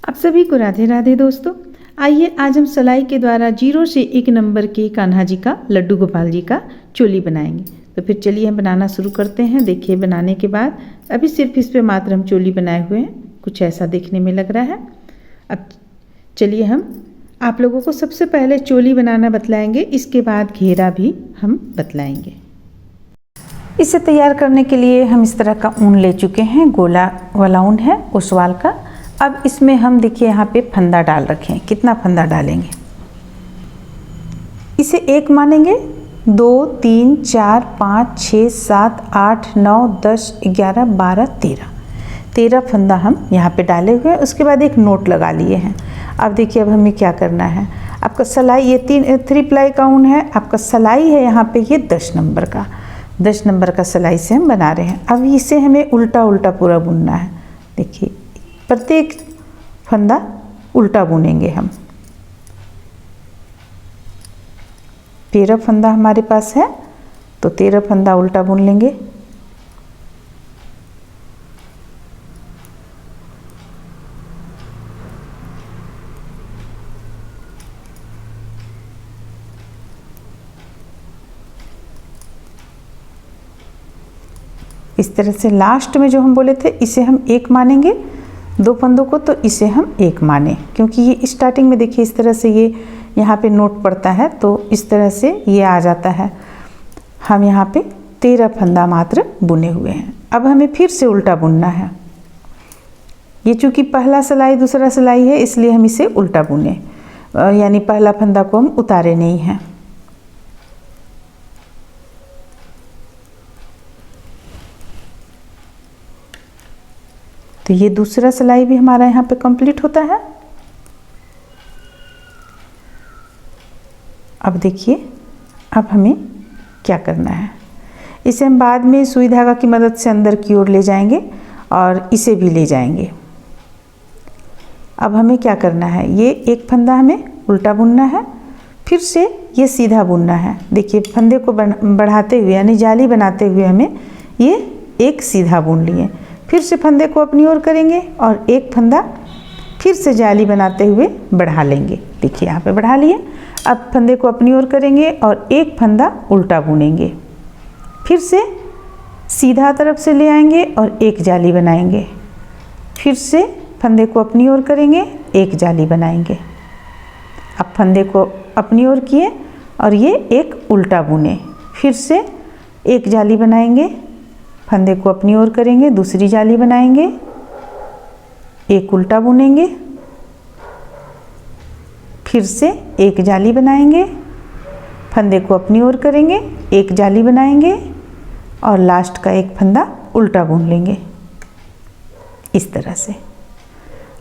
आप सभी को राधे राधे दोस्तों। आइए आज हम सिलाई के द्वारा 0 से 1 नंबर के कान्हा जी का, लड्डू गोपाल जी का चोली बनाएंगे। तो फिर चलिए हम बनाना शुरू करते हैं। देखिए बनाने के बाद अभी सिर्फ इस पे मात्र हम चोली बनाए हुए हैं, कुछ ऐसा देखने में लग रहा है। अब चलिए हम आप लोगों को सबसे पहले चोली बनाना बतलाएंगे, इसके बाद घेरा भी हम बतलाएंगे। इसे तैयार करने के लिए हम इस तरह का ऊन ले चुके हैं, गोला वाला ऊन है ओसवाल का। अब इसमें हम देखिए यहाँ पे फंदा डाल रखे हैं। कितना फंदा डालेंगे, इसे 1 मानेंगे, 2 3 4 5 6 7 8 9 10 11 12 13 फंदा हम यहाँ पे डाले हुए हैं। उसके बाद एक नोट लगा लिए हैं। अब देखिए अब हमें क्या करना है। आपका सिलाई ये 3 प्लाई का ऊन है, आपका सिलाई है यहाँ पे ये 10 नंबर का सिलाई से हम बना रहे हैं। अब इसे हमें उल्टा उल्टा पूरा बुनना है। देखिए प्रत्येक फंदा उल्टा बुनेंगे हम। 13 फंदा हमारे पास है, तो 13 फंदा उल्टा बुन लेंगे। इस तरह से लास्ट में जो हम बोले थे इसे हम 1 मानेंगे, 2 फंदों को, तो इसे हम 1 माने, क्योंकि ये स्टार्टिंग में देखिए इस तरह से ये यहाँ पे नोट पड़ता है, तो इस तरह से ये आ जाता है। हम यहाँ पे 13 फंदा मात्र बुने हुए हैं। अब हमें फिर से उल्टा बुनना है। ये चूँकि पहला सिलाई दूसरा सिलाई है, इसलिए हम इसे उल्टा बुने, यानी पहला फंदा को हम उतारे नहीं हैं। तो ये दूसरा सिलाई भी हमारा यहाँ पे कंप्लीट होता है। अब देखिए अब हमें क्या करना है। इसे हम बाद में सुई धागा की मदद से अंदर की ओर ले जाएंगे और इसे भी ले जाएंगे। अब हमें क्या करना है, ये एक फंदा हमें उल्टा बुनना है, फिर से ये सीधा बुनना है। देखिए फंदे को बढ़ाते हुए यानी जाली बनाते हुए हमें ये एक सीधा बुन लिए, फिर से फंदे को अपनी ओर करेंगे और एक फंदा फिर से जाली बनाते हुए बढ़ा लेंगे। देखिए यहाँ पे बढ़ा लिए। अब फंदे को अपनी ओर करेंगे और एक फंदा उल्टा बुनेंगे, फिर से सीधा तरफ से ले आएंगे और एक जाली बनाएंगे, फिर से फंदे को अपनी ओर करेंगे, एक जाली बनाएंगे। अब फंदे को अपनी ओर किए और ये एक उल्टा बुने, फिर से एक जाली बनाएंगे, फंदे को अपनी ओर करेंगे, दूसरी जाली बनाएंगे, एक उल्टा बुनेंगे, फिर से एक जाली बनाएंगे, फंदे को अपनी ओर करेंगे, एक जाली बनाएंगे और लास्ट का एक फंदा उल्टा बुन लेंगे इस तरह से।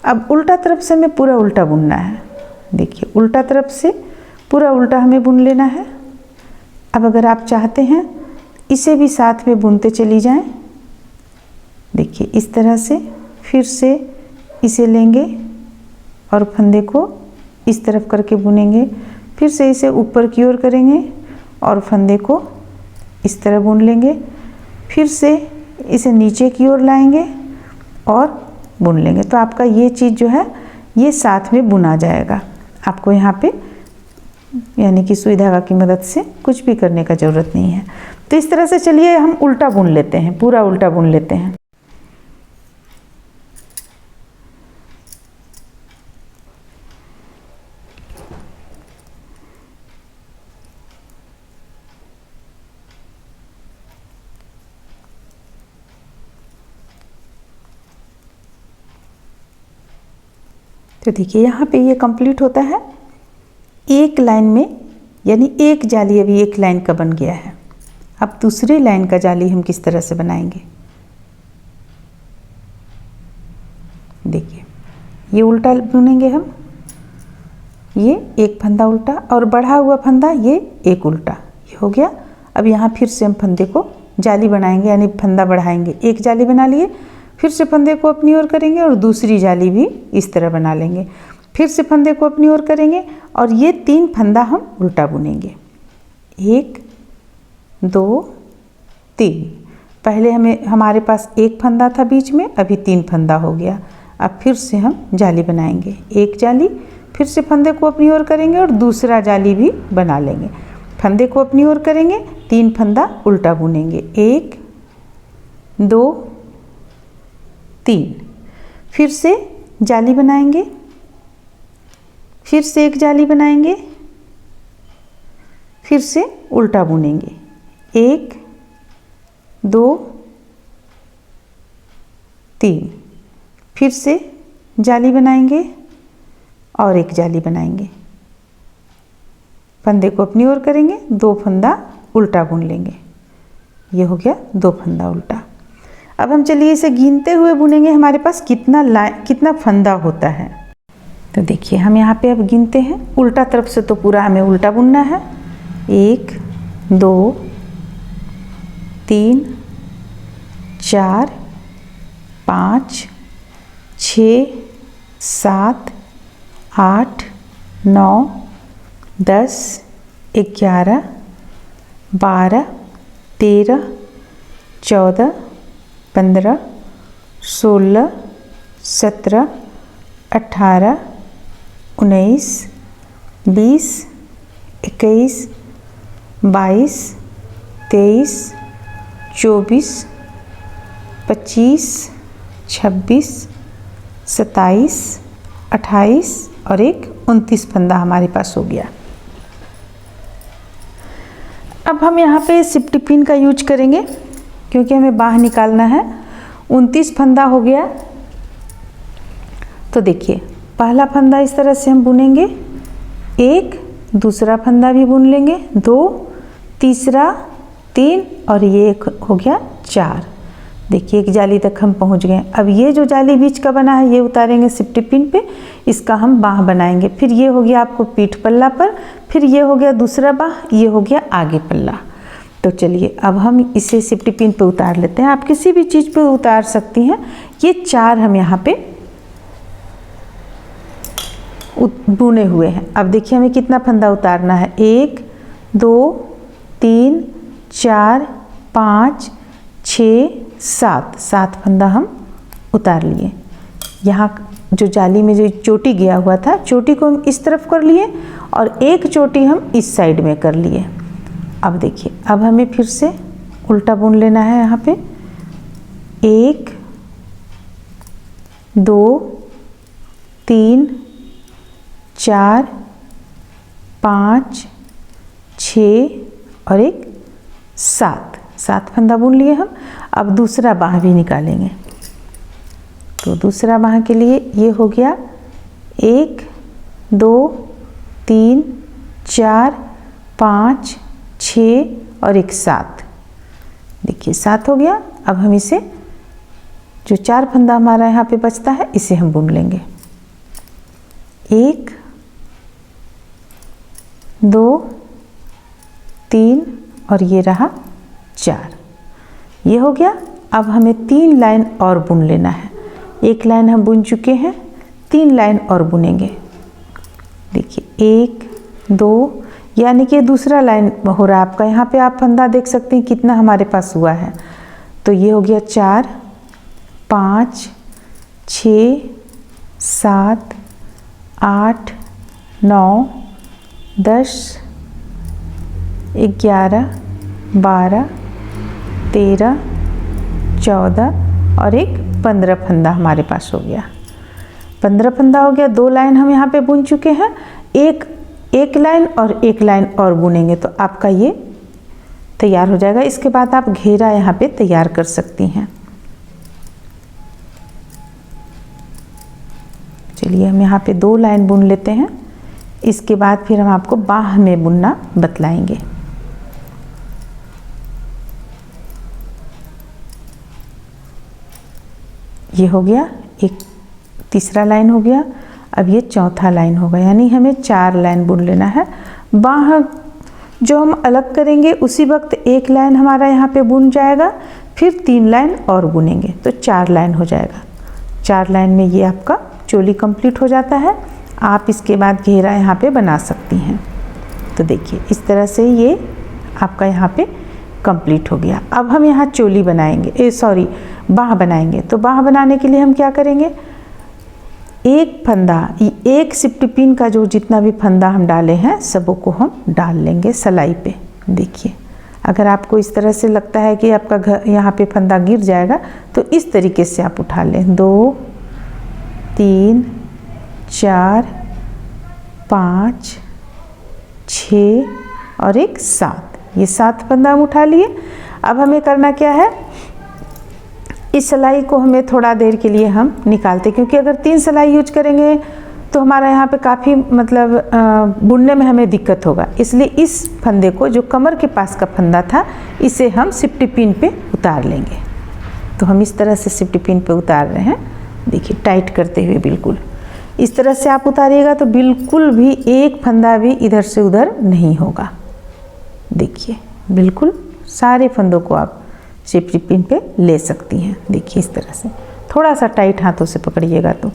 अब उल्टा तरफ से हमें पूरा उल्टा बुनना है। देखिए उल्टा तरफ से पूरा उल्टा हमें बुन लेना है। अब अगर आप चाहते हैं इसे भी साथ में बुनते चली जाएं। देखिए इस तरह से फिर से इसे लेंगे और फंदे को इस तरफ करके बुनेंगे, फिर से इसे ऊपर की ओर करेंगे और फंदे को इस तरह बुन लेंगे, फिर से इसे नीचे की ओर लाएंगे और बुन लेंगे। तो आपका ये चीज़ जो है ये साथ में बुना जाएगा। आपको यहाँ पे यानी कि सुई धागा की मदद से कुछ भी करने का ज़रूरत नहीं है। तो इस तरह से चलिए हम उल्टा बुन लेते हैं, पूरा उल्टा बुन लेते हैं। तो देखिए यहाँ पे ये कंप्लीट होता है एक लाइन में, यानी एक जाली अभी एक लाइन का बन गया है। अब दूसरी लाइन का जाली हम किस तरह से बनाएंगे। देखिए ये उल्टा बुनेंगे हम, ये एक फंदा उल्टा और बढ़ा हुआ फंदा ये एक उल्टा, ये हो गया। अब यहाँ फिर से हम फंदे को जाली बनाएंगे, यानी फंदा बढ़ाएंगे, एक जाली बना लिए, फिर से फंदे को अपनी ओर करेंगे और दूसरी जाली भी इस तरह बना लेंगे, फिर से फंदे को अपनी ओर करेंगे और ये 3 फंदा हम उल्टा बुनेंगे। 1 2 3। पहले हमारे पास एक फंदा था बीच में, अभी 3 फंदा हो गया। अब फिर से हम जाली बनाएंगे, एक जाली, फिर से फंदे को अपनी ओर करेंगे और दूसरा जाली भी बना लेंगे। फंदे को अपनी ओर करेंगे, 3 फंदा उल्टा बुनेंगे, 1 2 3, फिर से जाली बनाएंगे, फिर से एक जाली बनाएंगे, फिर से उल्टा बुनेंगे, 1 2 3, फिर से जाली बनाएंगे और एक जाली बनाएंगे, फंदे को अपनी ओर करेंगे, 2 फंदा उल्टा बुन लेंगे। ये हो गया 2 फंदा उल्टा। अब हम चलिए इसे गिनते हुए बुनेंगे, हमारे पास कितना फंदा होता है। तो देखिए हम यहाँ पे अब गिनते हैं, उल्टा तरफ से तो पूरा हमें उल्टा बुनना है। 1 2 3 4 5 6 7 8 9 10 11 12 13 14 15 16 17 18 19 20 21 22 23 24 25 26 27 28 और एक 29 फंदा हमारे पास हो गया। अब हम यहाँ पे सिफ्टी पिन का यूज करेंगे क्योंकि हमें बाँह निकालना है। 29 फंदा हो गया। तो देखिए पहला फंदा इस तरह से हम बुनेंगे, 1, दूसरा फंदा भी बुन लेंगे, 2, तीसरा, 3 और ये एक हो गया 4। देखिए एक जाली तक हम पहुंच गए। अब ये जो जाली बीच का बना है ये उतारेंगे सिफ्टी पिन पे, इसका हम बाँह बनाएंगे। फिर ये हो गया आपको पीठ पल्ला पर, फिर ये हो गया दूसरा बाँह, ये हो गया आगे पल्ला। तो चलिए अब हम इसे सिफ्टी पिन पे उतार लेते हैं। आप किसी भी चीज़ पे उतार सकती हैं। ये 4 हम यहाँ पे बुने हुए हैं। अब देखिए हमें कितना फंदा उतारना है, 1 2 3 4 5 6 7, 7 फंदा हम उतार लिए। यहाँ जो जाली में जो चोटी गया हुआ था, चोटी को हम इस तरफ कर लिए और एक चोटी हम इस साइड में कर लिए। अब देखिए अब हमें फिर से उल्टा बुन लेना है। यहाँ पे 1 2 3 4 5 6 और एक 7, 7 फंदा बुन लिए हम। अब दूसरा बाँह भी निकालेंगे। तो दूसरा बाँह के लिए ये हो गया 1 2 3 4 5 6 और एक 7। देखिए 7 हो गया। अब हम इसे जो 4 फंदा हमारा यहाँ पे बचता है इसे हम बुन लेंगे। 1 2 3 और ये रहा 4, ये हो गया। अब हमें 3 लाइन और बुन लेना है। एक लाइन हम बुन चुके हैं, 3 लाइन और बुनेंगे। देखिए 1 2, यानी कि दूसरा लाइन हो रहा है आपका। यहाँ पे आप फंदा देख सकते हैं कितना हमारे पास हुआ है। तो ये हो गया 4 5 6 7 8 9 10 11 12 13 14 और एक 15 फंदा हमारे पास हो गया। 15 फंदा हो गया। 2 लाइन हम यहाँ पे बुन चुके हैं। एक लाइन और एक लाइन और बुनेंगे तो आपका ये तैयार हो जाएगा। इसके बाद आप घेरा यहाँ पे तैयार कर सकती हैं। चलिए हम यहाँ पे 2 लाइन बुन लेते हैं। इसके बाद फिर हम आपको बाँह में बुनना बतलाएंगे। ये हो गया, एक तीसरा लाइन हो गया। अब ये चौथा लाइन होगा, यानी हमें 4 लाइन बुन लेना है। बाँह जो हम अलग करेंगे उसी वक्त एक लाइन हमारा यहाँ पे बुन जाएगा, फिर 3 लाइन और बुनेंगे तो 4 लाइन हो जाएगा। 4 लाइन में ये आपका चोली कंप्लीट हो जाता है। आप इसके बाद घेरा यहाँ पे बना सकती हैं। तो देखिए इस तरह से ये आपका यहाँ पे कंप्लीट हो गया। अब हम यहाँ चोली बनाएंगे, बाँह बनाएंगे। तो बाँह बनाने के लिए हम क्या करेंगे, एक फंदा, एक सिफ्टी पिन का जो जितना भी फंदा हम डाले हैं सबों को हम डाल लेंगे सिलाई पे। देखिए, अगर आपको इस तरह से लगता है कि आपका घर यहाँ पे फंदा गिर जाएगा तो इस तरीके से आप उठा लें। 2 3 4 5 6 और एक 7, ये 7 फंदा हम उठा लिए। अब हमें करना क्या है, इस सिलाई को हमें थोड़ा देर के लिए हम निकालते, क्योंकि अगर 3 सिलाई यूज करेंगे तो हमारा यहाँ पे काफ़ी मतलब बुनने में हमें दिक्कत होगा। इसलिए इस फंदे को, जो कमर के पास का फंदा था, इसे हम सिफ्टी पिन पे उतार लेंगे। तो हम इस तरह से सिफ्टी पिन पे उतार रहे हैं। देखिए, टाइट करते हुए बिल्कुल इस तरह से आप उतारिएगा तो बिल्कुल भी एक फंदा भी इधर से उधर नहीं होगा। देखिए, बिल्कुल सारे फंदों को आप सिफ्टी पिन पे ले सकती हैं। देखिए, इस तरह से थोड़ा सा टाइट हाथों से पकड़िएगा। तो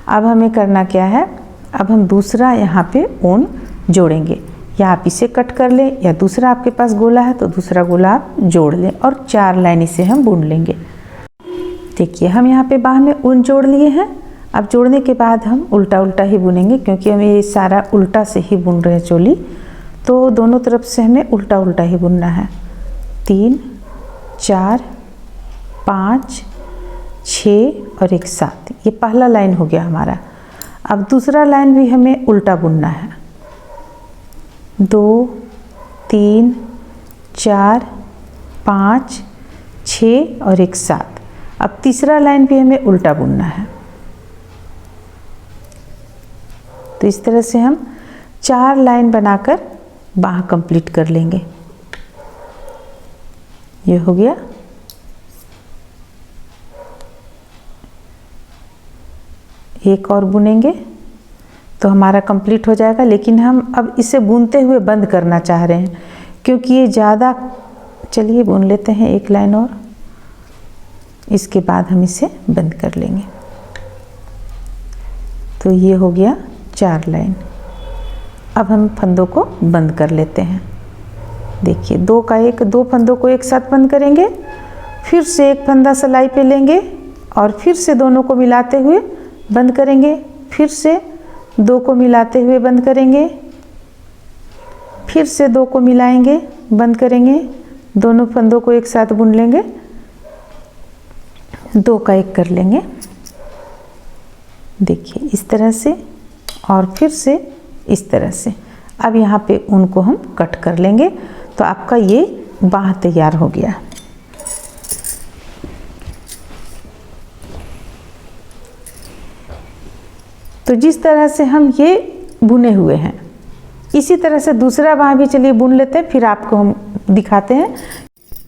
अब हमें करना क्या है, अब हम दूसरा यहाँ पे ऊन जोड़ेंगे। या आप इसे कट कर लें, या दूसरा आपके पास गोला है तो दूसरा गोला आप जोड़ लें और 4 लाइन इसे हम बुन लेंगे। देखिए, हम यहाँ पे बाह में ऊन जोड़ लिए हैं। अब जोड़ने के बाद हम उल्टा उल्टा ही बुनेंगे, क्योंकि हमें ये सारा उल्टा से ही बुन रहे हैं चोली, तो दोनों तरफ से हमें उल्टा उल्टा ही बुनना है। 3 4 5 6 और एक 7, ये पहला लाइन हो गया हमारा। अब दूसरा लाइन भी हमें उल्टा बुनना है। 2 3 4 5 6 और एक 7। अब तीसरा लाइन भी हमें उल्टा बुनना है। तो इस तरह से हम 4 लाइन बनाकर बाह कंप्लीट कर लेंगे। ये हो गया। एक और बुनेंगे तो हमारा कंप्लीट हो जाएगा, लेकिन हम अब इसे बुनते हुए बंद करना चाह रहे हैं, क्योंकि ये ज़्यादा, चलिए बुन लेते हैं एक लाइन और, इसके बाद हम इसे बंद कर लेंगे। तो ये हो गया 4 लाइन। अब हम फंदों को बंद कर लेते हैं। देखिए, 2 फंदों को एक साथ बंद करेंगे, फिर से एक फंदा सिलाई पे लेंगे और फिर से दोनों को मिलाते हुए बंद करेंगे, फिर से 2 को मिलाते हुए बंद करेंगे, फिर से 2 को मिलाएंगे, बंद करेंगे, दोनों फंदों को एक साथ बुन लेंगे, 2 का एक कर लेंगे। देखिए, इस तरह से, और फिर से इस तरह से। अब यहाँ पे ऊन को हम कट कर लेंगे, तो आपका ये बाह तैयार हो गया। तो जिस तरह से हम ये बुने हुए हैं, इसी तरह से दूसरा बाह भी चलिए बुन लेते हैं, फिर आपको हम दिखाते हैं।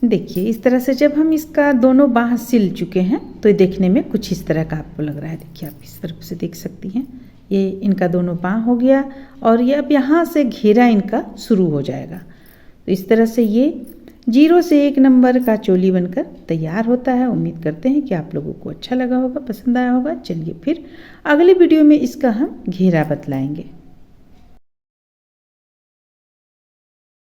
देखिए, इस तरह से जब हम इसका दोनों बाह सिल चुके हैं तो ये देखने में कुछ इस तरह का आपको लग रहा है। देखिए, आप इस तरफ से देख सकती हैं, ये इनका दोनों बाह हो गया और ये अब यहाँ से घेरा इनका शुरू हो जाएगा। तो इस तरह से ये 0 से 1 नंबर का चोली बनकर तैयार होता है। उम्मीद करते हैं कि आप लोगों को अच्छा लगा होगा, पसंद आया होगा। चलिए फिर अगली वीडियो में इसका हम घेरा बतलाएंगे।